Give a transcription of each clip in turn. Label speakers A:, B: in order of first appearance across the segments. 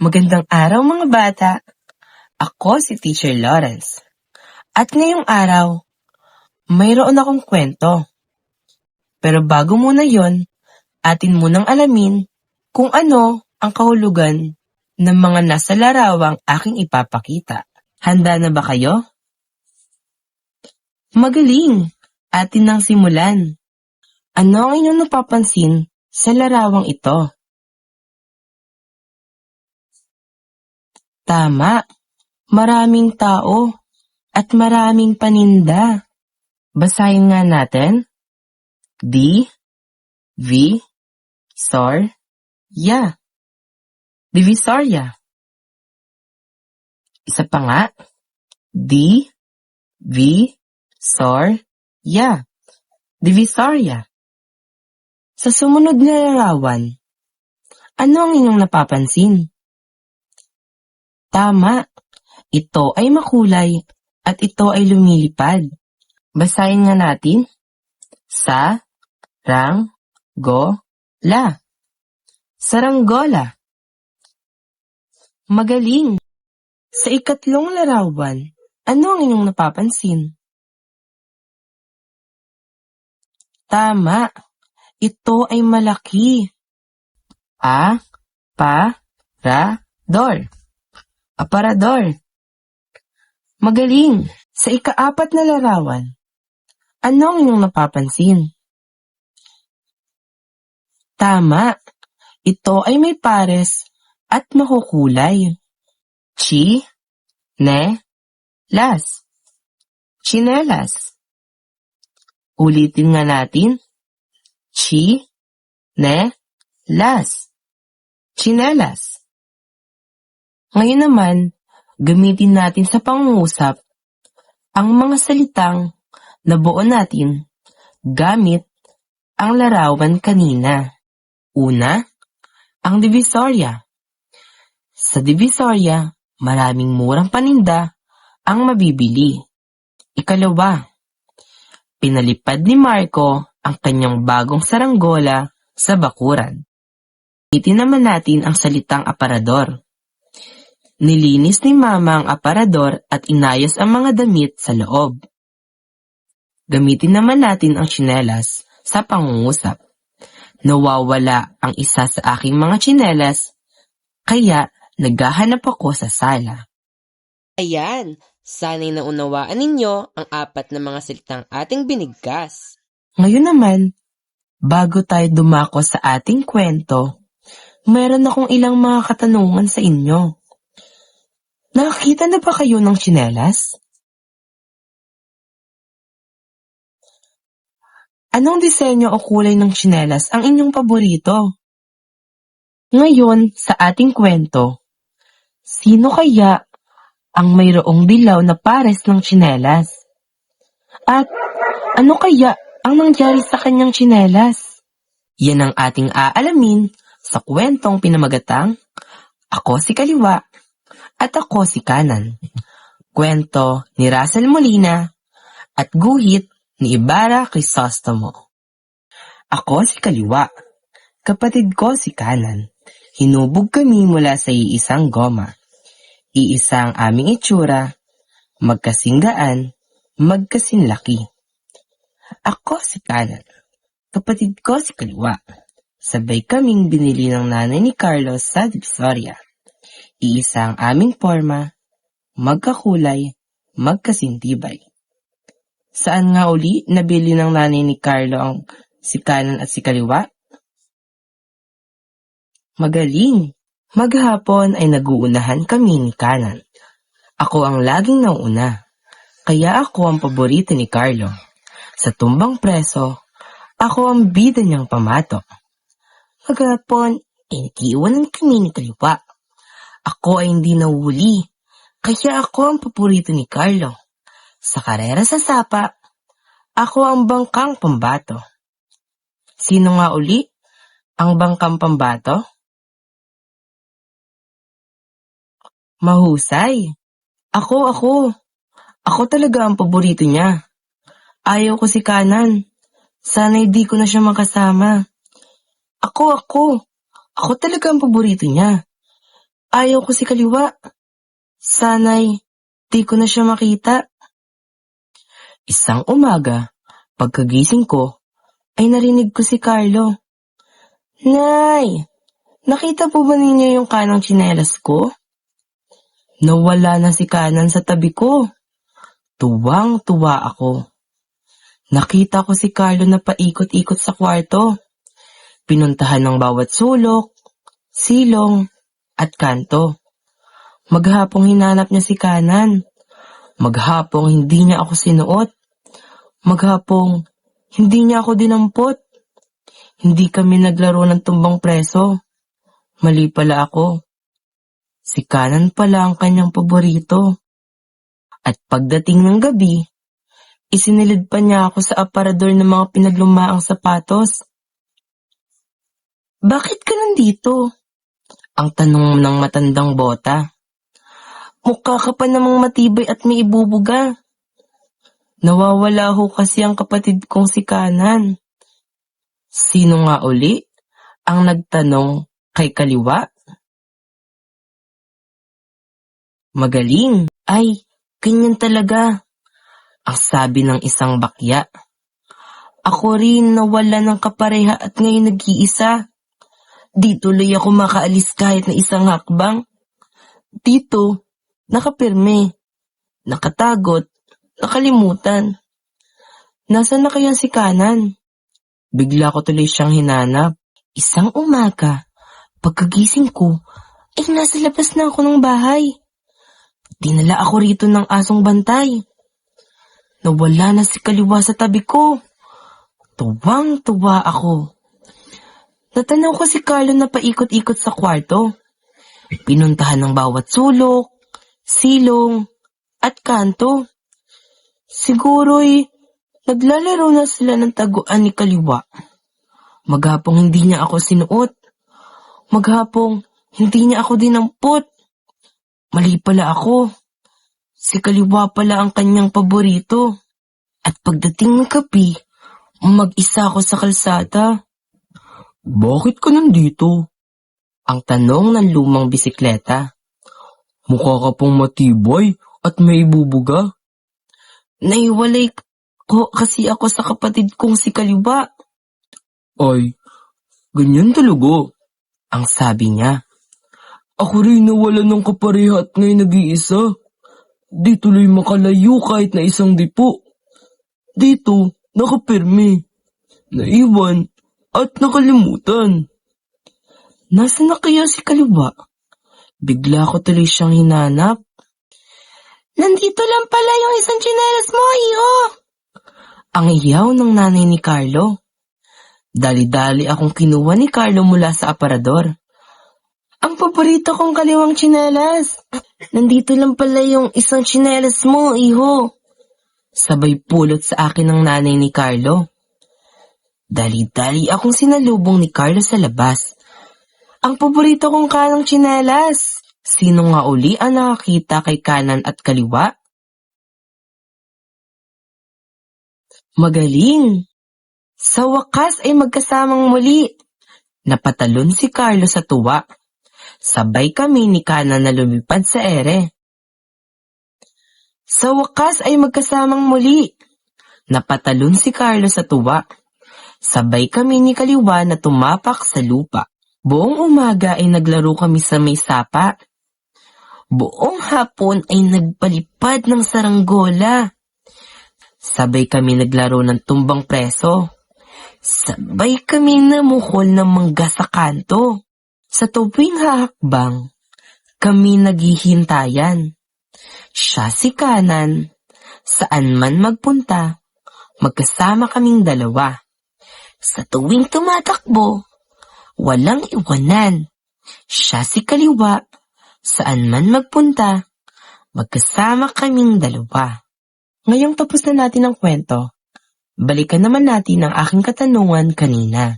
A: Magandang araw mga bata! Ako si Teacher Lawrence. At ngayong araw, mayroon akong kwento. Pero bago muna yon, atin munang alamin kung ano ang kahulugan ng mga nasa larawang aking ipapakita. Handa na ba kayo? Magaling! Atin nang simulan. Ano ang inyong napapansin sa larawang ito? Tama! Maraming tao at maraming paninda. Basahin nga natin. Divisorya. Divisoria. Isa pa nga. Divisorya. Divisoria. Sa sumunod na larawan, ano ang inyong napapansin? Tama. Ito ay makulay at ito ay lumilipad. Basahin nga natin. Saranggola. Saranggola. Magaling! Sa ikatlong larawan, ano ang inyong napapansin? Tama! Ito ay malaki. Aparador. Aparador. Magaling! Sa ikaapat na larawan, ano ang inyong napapansin? Tama! Ito ay may pares at makukulay. Chinelas. Chinelas. Ulitin nga natin. Chinelas. Chinelas. Ngayon naman, gamitin natin sa pangungusap ang mga salitang nabuo natin gamit ang larawan kanina. Una, ang Divisoria. Sa Divisoria, maraming murang paninda ang mabibili. Ikalawa, pinalipad ni Marco ang kanyang bagong saranggola sa bakuran. Gamitin naman natin ang salitang aparador. Nilinis ni Mama ang aparador at inayos ang mga damit sa loob. Gamitin naman natin ang tsinelas sa pangungusap. Nawawala ang isa sa aking mga tsinelas, kaya naghahanap ako sa sala. Ayan, sana'y naunawaan ninyo ang apat na mga salitang ating binigkas. Ngayon naman, bago tayo dumako sa ating kwento, meron akong ilang mga katanungan sa inyo. Nakakita na ba kayo ng tsinelas? Anong disenyo o kulay ng tsinelas ang inyong paborito? Ngayon, sa ating kwento, sino kaya ang mayroong dilaw na pares ng tsinelas? At ano kaya ang nangyari sa kanyang tsinelas? Yan ang ating aalamin sa kwentong pinamagatang Ako si Kaliwa at Ako si Kanan. Kwento ni Russell Molina at guhit ni Ibarra Crisostomo. Ako si Kaliwa, kapatid ko si Kanan. Hinubog kami mula sa iisang goma. Iisang aming itsura, magkasinggaan, magkasinlaki. Ako si Kanan, kapatid ko si Kaliwa. Sabay kaming binili ng nanay ni Carlos sa Divisoria. Iisang aming forma, magkakulay, magkasintibay. Saan nga uli nabili ng nanay ni Carlo ang si Kanan at si Kaliwa? Magaling! Maghapon ay naguunahan kami ni Kanan. Ako ang laging nauuna, kaya ako ang paborito ni Carlo. Sa tumbang preso, ako ang bida niyang pamato. Maghapon ay nakiiwanan kami ni Kaliwa. Ako ay hindi nahuli, kaya ako ang paborito ni Carlo. Sa karera sa sapa, ako ang bangkang pambato. Sino nga uli ang bangkang pambato? Mahusay. Ako. Ako talaga ang paborito niya. Ayaw ko si Kanan. Sana'y di ko na siya makasama. Ako. Ako talaga ang paborito niya. Ayaw ko si kaliwa. Sana'y di ko na siya makita. Isang umaga, pagkagising ko, ay narinig ko si Carlo. Nay, nakita po ba ninyo yung kanang tsinelas ko? Nawala na si kanan sa tabi ko. Tuwang-tuwa ako. Nakita ko si Carlo na paikot-ikot sa kwarto. Pinuntahan ng bawat sulok, silong, at kanto. Maghapong hinanap niya si kanan. Maghapong hindi niya ako sinuot. Maghapong hindi niya ako dinampot. Hindi kami naglaro ng tumbang preso. Mali pala ako. Si kanan pala ang kanyang paborito. At pagdating ng gabi, isinilid pa niya ako sa aparador ng mga pinaglumaang sapatos. Bakit ka nandito? Ang tanong ng matandang bota. Mukha ka pa namang matibay at may ibubuga. Nawawala ho kasi ang kapatid kong si kanan. Sino nga uli ang nagtanong kay kaliwa? Magaling. Ay, ganyan talaga. Ang sabi ng isang bakya. Ako rin nawala ng kapareha at ngayon nag-iisa. Di tuloy ako makaalis kahit na isang hakbang. Dito, nakapirme, nakatagot, nakalimutan. Nasaan na kaya si kanan? Bigla ko tuloy siyang hinanap. Isang umaga, pagkagising ko, ay nasa labas na ako ng bahay. Dinala ako rito ng asong bantay. Nawala na si kaliwa sa tabi ko. Tuwang-tuwa ako. Natanaw ko si Carlo na paikot-ikot sa kwarto. Pinuntahan ng bawat sulok, silong, at kanto. Siguro'y naglalaro na sila ng taguan ni kaliwa. Maghapong hindi niya ako sinuot. Maghapong hindi niya ako dinampot. Mali pala ako. Si kaliwa pala ang kanyang paborito. At pagdating ng gabi, mag-isa ako sa kalsada. Bakit ka nandito? Ang tanong ng lumang bisikleta. Mukha ka pong matibay at may bubuga. Naiwalay ko kasi ako sa kapatid kong si kaliwa. Ay, ganyan talaga, ang sabi niya. Ako rin nawala ng kapareha at ngayon nag-iisa. Di tuloy makalayo kahit na isang dipo. Dito, nakapirme, naiwan, at nakalimutan. Nasaan na kaya si kaliwa? Bigla ko tuloy siyang hinanap. Nandito lang pala yung isang tsinelas mo, iho! Ang iyaw ng nanay ni Carlo. Dali-dali akong kinuha ni Carlo mula sa aparador. Ang paborito kong kaliwang tsinelas. Nandito lang pala yung isang tsinelas mo, iho. Sabay pulot sa akin ng nanay ni Carlo. Dali-dali akong sinalubong ni Carlo sa labas. Ang paborito kong kanang tsinelas. Sino nga uli ang nakakita kay kanan at kaliwa? Magaling! Sa wakas ay magkasamang muli. Napatalon si Carlo sa tuwa. Sabay kami ni kanan na lumipad sa ere. Sa wakas ay magkasamang muli. Napatalon si Carlo sa tuwa. Sabay kami ni kaliwa na tumapak sa lupa. Buong umaga ay naglaro kami sa may sapa. Buong hapon ay nagpalipad ng saranggola. Sabay kami naglaro ng tumbang preso. Sabay kami namuhol ng mangga sa kanto. Sa tuwing hahakbang, kami naghihintayan. Siya si kanan, saan man magpunta, magkasama kaming dalawa. Sa tuwing tumatakbo, walang iwanan. Siya si kaliwa, saan man magpunta, magkasama kaming dalawa. Ngayong tapos na natin ang kwento, balikan naman natin ang aking katanungan kanina.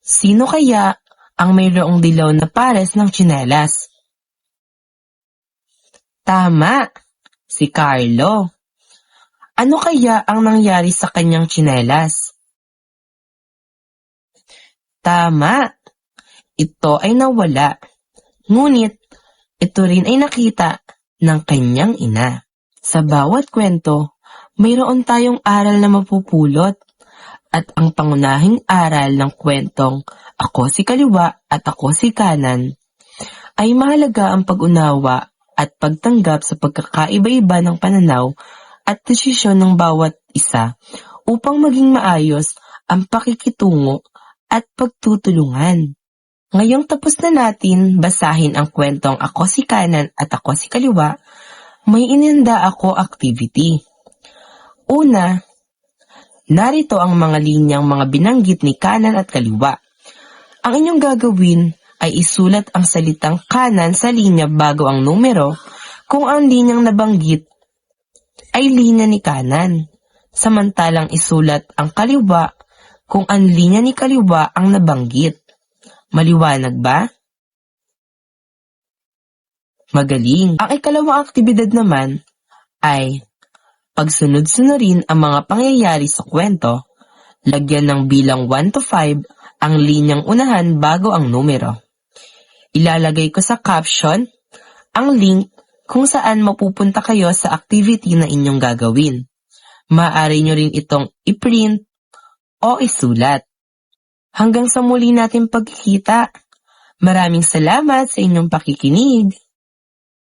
A: Sino kaya ang mayroong dilaw na pares ng tsinelas? Tama, si Carlo. Ano kaya ang nangyari sa kanyang tsinelas? Tama, ito ay nawala. Ngunit ito rin ay nakita ng kanyang ina. Sa bawat kwento, mayroon tayong aral na mapupulot. At ang pangunahing aral ng kwentong Ako si Kaliwa at Ako si Kanan ay mahalaga ang pag-unawa at pagtanggap sa pagkakaiba-iba ng pananaw at desisyon ng bawat isa upang maging maayos ang pakikitungo at pagtutulungan. Ngayong tapos na natin basahin ang kwentong Ako si Kanan at Ako si Kaliwa, may inihanda ako activity. Una, narito ang mga linyang mga binanggit ni kanan at kaliwa. Ang inyong gagawin ay isulat ang salitang kanan sa linya bago ang numero kung ang linyang nabanggit ay linya ni kanan, samantalang isulat ang kaliwa kung ang linya ni kaliwa ang nabanggit. Maliwanag ba? Magaling! Ang ikalawang aktibidad naman ay pagsunod-sunurin ang mga pangyayari sa kwento, lagyan ng bilang 1 to 5 ang linyang unahan bago ang numero. Ilalagay ko sa caption ang link kung saan mapupunta kayo sa activity na inyong gagawin. Maaari nyo rin itong i-print o isulat. Hanggang sa muli natin pagkikita. Maraming salamat sa inyong pakikinig.